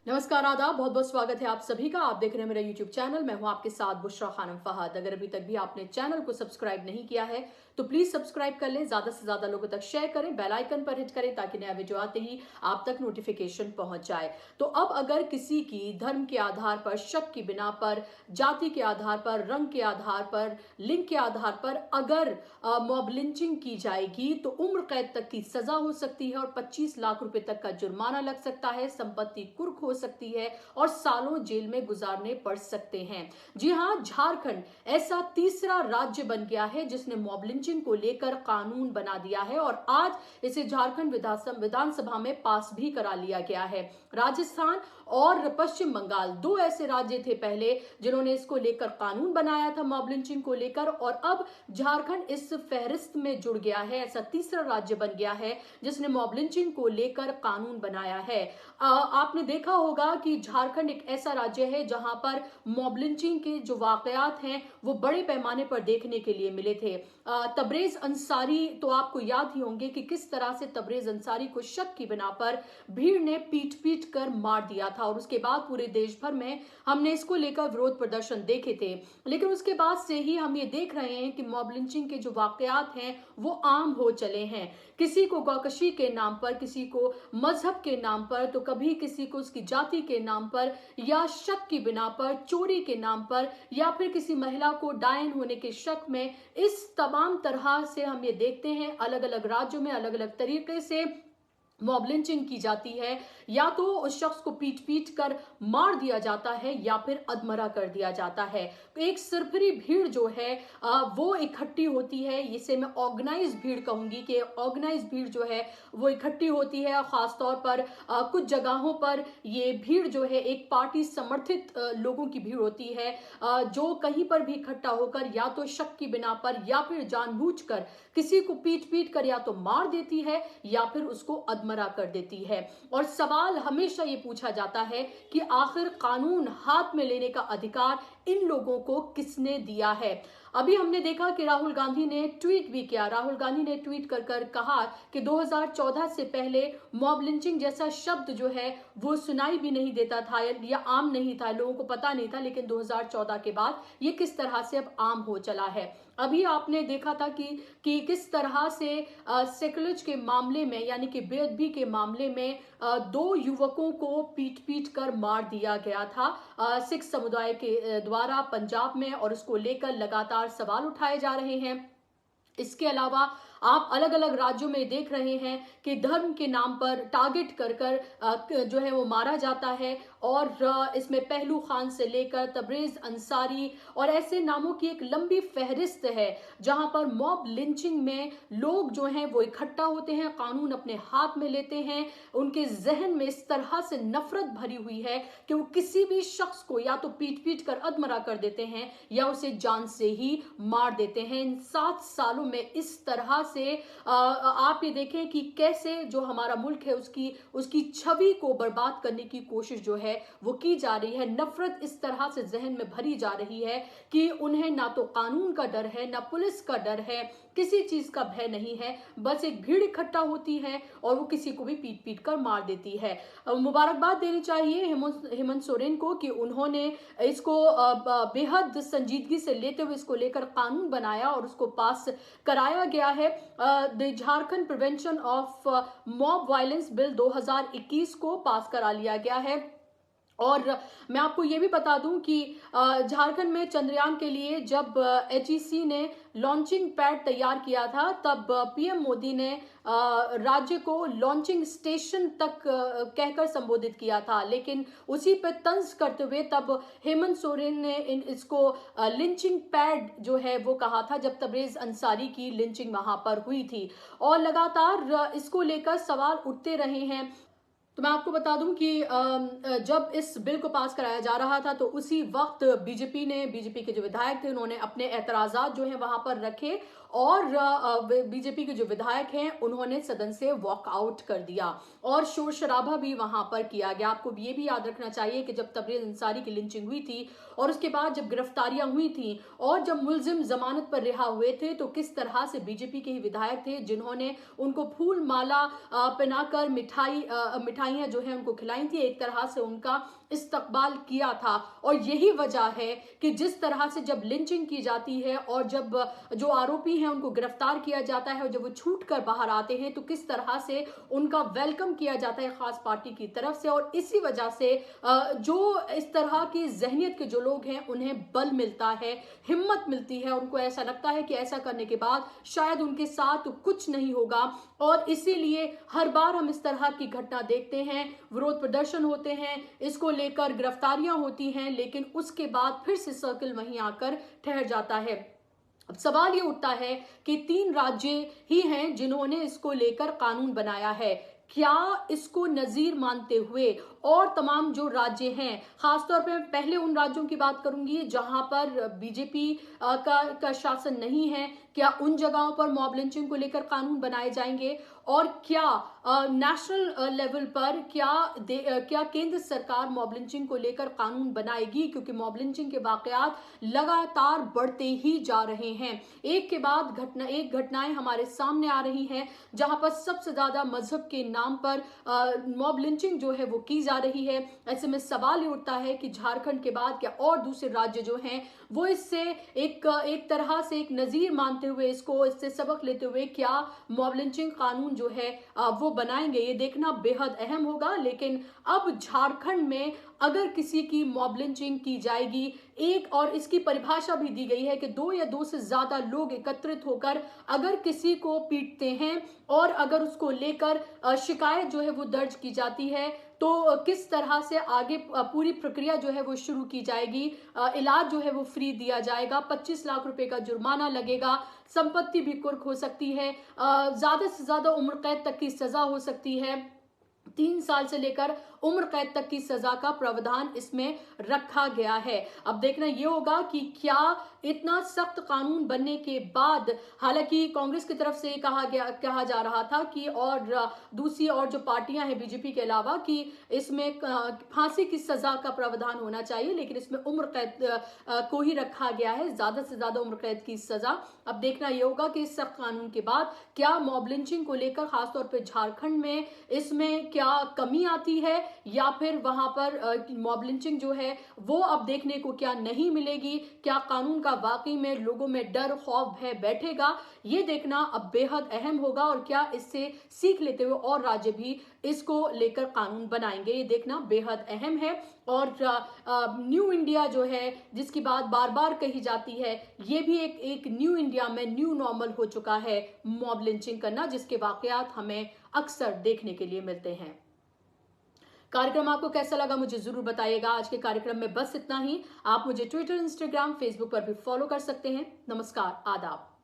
नमस्कार, आदाब, बहुत बहुत स्वागत है आप सभी का। आप देख रहे हैं मेरा YouTube चैनल। मैं हूं आपके साथ बुशरा खानम फहद। अगर अभी तक भी आपने चैनल को सब्सक्राइब नहीं किया है तो प्लीज सब्सक्राइब कर लें, ज्यादा से ज्यादा लोगों तक शेयर करें, बेल आइकन पर हिट करें ताकि नया वीडियो आते ही आप तक नोटिफिकेशन पहुंच जाए। तो अब अगर किसी की धर्म के आधार पर, शक की बिना पर, जाति के आधार पर, रंग के आधार पर, लिंग के आधार पर अगर मॉब लिंचिंग की जाएगी तो उम्र कैद तक की सजा हो सकती है और 25 लाख रुपए तक का जुर्माना लग सकता है, संपत्ति कुर्क हो सकती है और सालों जेल में गुजारने पड़ सकते हैं। जी हां, झारखंड ऐसा तीसरा राज्य बन गया है जिसने मॉब लिंचिंग को लेकर कानून बना दिया है और आज इसे झारखंड विधानसभा में पास भी करा लिया गया है। राजस्थान और पश्चिम बंगाल दो ऐसे राज्य थे पहले जिन्होंने इसको लेकर कानून बनाया था मॉब लिंचिंग को लेकर, और अब झारखंड इस फहरिस्त में जुड़ गया है। ऐसा तीसरा राज्य बन गया है जिसने मॉब लिंचिंग को लेकर कानून बनाया है। आपने देखा होगा कि झारखंड एक ऐसा राज्य है जहां पर मॉब लिंचिंग के जो वाकयात हैं वो बड़े पैमाने पर देखने के लिए मिले थे। तबरेज अंसारी तो आपको याद ही होंगे कि किस तरह से तबरेज अंसारी को शक की बिना पर भीड़ ने पीट पीट कर मार दिया था और उसके बाद पूरे देश भर में हमने इसको लेकर विरोध प्रदर्शन देखे थे। लेकिन उसके बाद से ही हम ये देख रहे हैं कि मॉब लिंचिंग के जो वाकयात हैं वो आम हो चले हैं। किसी को गौकशी के नाम पर, किसी को मजहब के नाम पर, तो कभी किसी को उसकी जाति के नाम पर या शक की बिना पर, चोरी के नाम पर, या फिर किसी महिला को डायन होने के शक में, इस तमाम तरह से हम ये देखते हैं अलग अलग राज्यों में अलग अलग तरीके से मॉब लिंचिंग की जाती है। या तो उस शख्स को पीट पीट कर मार दिया जाता है या फिर अधमरा कर दिया जाता है। एक सरभरी भीड़ जो है वो इकट्ठी होती है। इसे मैं ऑर्गेनाइज भीड़ कहूंगी कि ऑर्गेनाइज भीड़ जो है वो इकट्ठी होती है। खासतौर पर कुछ जगहों पर ये भीड़ जो है एक पार्टी समर्थित लोगों की भीड़ होती है, जो कहीं पर भी इकट्ठा होकर या तो शक की बिना पर या फिर जानबूझकर किसी को पीट पीट कर या तो मार देती है या फिर उसको अधमरा कर देती है। और सवाल हमेशा ये पूछा जाता है कि आखिर कानून हाथ में लेने का अधिकार इन लोगों को किसने दिया है। अभी हमने देखा कि राहुल गांधी ने ट्वीट भी किया। राहुल गांधी ने ट्वीट कर कर कहा कि 2014 से पहले मॉब लिंचिंग जैसा शब्द जो है वो सुनाई भी नहीं देता था या आम नहीं था, लोगों को पता नहीं था, लेकिन 2014 के बाद ये किस तरह से अब आम हो चला है। अभी आपने देखा था कि किस तरह से सेक्युलर के मामले में यानी कि बेअदबी के मामले में दो युवकों को पीट पीट कर मार दिया गया था सिख समुदाय के द्वारा पंजाब में, और उसको लेकर लगातार सवाल उठाए जा रहे हैं। इसके अलावा आप अलग अलग राज्यों में देख रहे हैं कि धर्म के नाम पर टारगेट कर कर जो है वो मारा जाता है, और इसमें पहलू खान से लेकर तबरेज अंसारी और ऐसे नामों की एक लंबी फहरिस्त है जहां पर मॉब लिंचिंग में लोग जो हैं वो इकट्ठा होते हैं, कानून अपने हाथ में लेते हैं। उनके जहन में इस तरह से नफरत भरी हुई है कि वो किसी भी शख्स को या तो पीट पीट कर अधमरा कर देते हैं या उसे जान से ही मार देते हैं। इन 7 सालों में इस तरह से आप ये देखें कि कैसे जो हमारा मुल्क है उसकी छवि को बर्बाद करने की कोशिश जो है वो की जा रही है। नफरत इस तरह से जहन में भरी जा रही है कि उन्हें ना तो कानून का डर है, ना पुलिस का डर है, किसी चीज का भय नहीं है। बस एक भीड़ इकट्ठा होती है और वो किसी को भी पीट पीट कर मार देती है। मुबारकबाद देनी चाहिए हेमंत सोरेन को कि उन्होंने इसको बेहद संजीदगी से लेते हुए इसको लेकर कानून बनाया और उसको पास कराया गया है। The Jharkhand prevention of mob violence bill 2021 को पास करा लिया गया है। और मैं आपको ये भी बता दूं कि झारखंड में चंद्रयान के लिए जब HEC ने लॉन्चिंग पैड तैयार किया था तब PM मोदी ने राज्य को लॉन्चिंग स्टेशन तक कहकर संबोधित किया था, लेकिन उसी पे तंज करते हुए तब हेमंत सोरेन ने इसको लिंचिंग पैड जो है वो कहा था जब तबरेज अंसारी की लिंचिंग वहां पर हुई थी। और लगातार इसको लेकर सवाल उठते रहे हैं। तो मैं आपको बता दूं कि जब इस बिल को पास कराया जा रहा था तो उसी वक्त बीजेपी के जो विधायक थे उन्होंने अपने एतराजात जो है वहां पर रखे और बीजेपी के जो विधायक हैं उन्होंने सदन से वॉकआउट कर दिया और शोर शराबा भी वहां पर किया गया। आपको ये भी याद रखना चाहिए कि जब तबरेज़ अंसारी की लिंचिंग हुई थी और उसके बाद जब गिरफ्तारियां हुई थी और जब मुलजिम जमानत पर रिहा हुए थे तो किस तरह से बीजेपी के ही विधायक थे जिन्होंने उनको फूल माला पहनाकर मिठाइयां जो है उनको खिलाई थी, एक तरह से उनका इस्तकबाल किया था। और यही वजह है कि जिस तरह से जब लिंचिंग की जाती है और जब जो आरोपी हैं उनको गिरफ्तार किया जाता है और जब वो छूट कर बाहर आते हैं तो किस तरह से उनका वेलकम किया जाता है खास पार्टी की तरफ से। और इसी वजह से जो इस तरह की जहनियत के जो लोग हैं उन्हें बल मिलता है, हिम्मत मिलती है, उनको ऐसा लगता है कि ऐसा करने के बाद शायद उनके साथ कुछ नहीं होगा। और इसीलिए हर बार हम इस तरह की घटना देखते हैं, विरोध प्रदर्शन होते हैं, इसको लेकर गिरफ्तारियां होती हैं, लेकिन उसके बाद फिर से सर्कल वहीं आकर ठहर जाता है। अब सवाल ये उठता है कि 3 राज्य ही हैं जिन्होंने इसको लेकर कानून बनाया है, क्या इसको नजीर मानते हुए और तमाम जो राज्य हैं, खासतौर पे मैं पहले उन राज्यों की बात करूंगी जहां पर बीजेपी का शासन नहीं है, क्या उन जगहों पर मॉब लिंचिंग को लेकर कानून बनाए जाएंगे और क्या नेशनल लेवल पर क्या केंद्र सरकार मॉब लिंचिंग को लेकर कानून बनाएगी, क्योंकि मॉब लिंचिंग के वाकयात लगातार बढ़ते ही जा रहे हैं। एक के बाद घटनाएं हमारे सामने आ रही हैं जहां पर सबसे ज्यादा मजहब के नाम पर मॉब लिंचिंग जो है वो की जा रही है। ऐसे में सवाल ये उठता है कि झारखंड के बाद क्या और दूसरे राज्य जो हैं वो इससे एक तरह से एक नजीर मानते हुए, इससे सबक लेते हुए क्या मॉब लिंचिंग कानून जो है वो बनाएंगे, ये देखना बेहद अहम होगा। लेकिन अब झारखंड में अगर किसी की मॉब लिंचिंग की जाएगी, एक और इसकी परिभाषा भी दी गई है कि 2 या 2 से ज्यादा लोग एकत्रित होकर अगर किसी को पीटते हैं और अगर उसको लेकर शिकायत जो है वो दर्ज की जाती है तो किस तरह से आगे पूरी प्रक्रिया जो है वो शुरू की जाएगी। इलाज जो है वो फ्री दिया जाएगा, 25 लाख रुपए का जुर्माना लगेगा, संपत्ति भी कुर्क हो सकती है, ज्यादा से ज्यादा उम्र कैद तक की सजा हो सकती है, 3 साल से लेकर उम्र कैद तक की सजा का प्रावधान इसमें रखा गया है। अब देखना यह होगा कि क्या इतना सख्त कानून बनने के बाद, हालांकि कांग्रेस की तरफ से कहा जा रहा था कि और दूसरी और जो पार्टियां हैं बीजेपी के अलावा कि इसमें फांसी की सजा का प्रावधान होना चाहिए, लेकिन इसमें उम्र कैद को ही रखा गया है, ज्यादा से ज्यादा उम्र कैद की सजा। अब देखना यह होगा कि इस सख्त कानून के बाद क्या मॉब लिंचिंग को लेकर खासतौर पर झारखंड में इसमें क्या कमी आती है या फिर वहां पर मॉब लिंचिंग जो है वो अब देखने को क्या नहीं मिलेगी, क्या कानून का वाकई में लोगों में डर खौफ भय बैठेगा, ये देखना अब बेहद अहम होगा। और क्या इससे सीख लेते हुए और राज्य भी इसको लेकर कानून बनाएंगे, ये देखना बेहद अहम है। और न्यू इंडिया जो है जिसकी बात बार बार कही जाती है, ये भी एक न्यू इंडिया में न्यू नॉर्मल हो चुका है मॉब लिंचिंग करना, जिसके वाकयात हमें अक्सर देखने के लिए मिलते हैं। कार्यक्रम आपको कैसा लगा मुझे जरूर बताइएगा। आज के कार्यक्रम में बस इतना ही। आप मुझे ट्विटर, इंस्टाग्राम, फेसबुक पर भी फॉलो कर सकते हैं। नमस्कार, आदाब।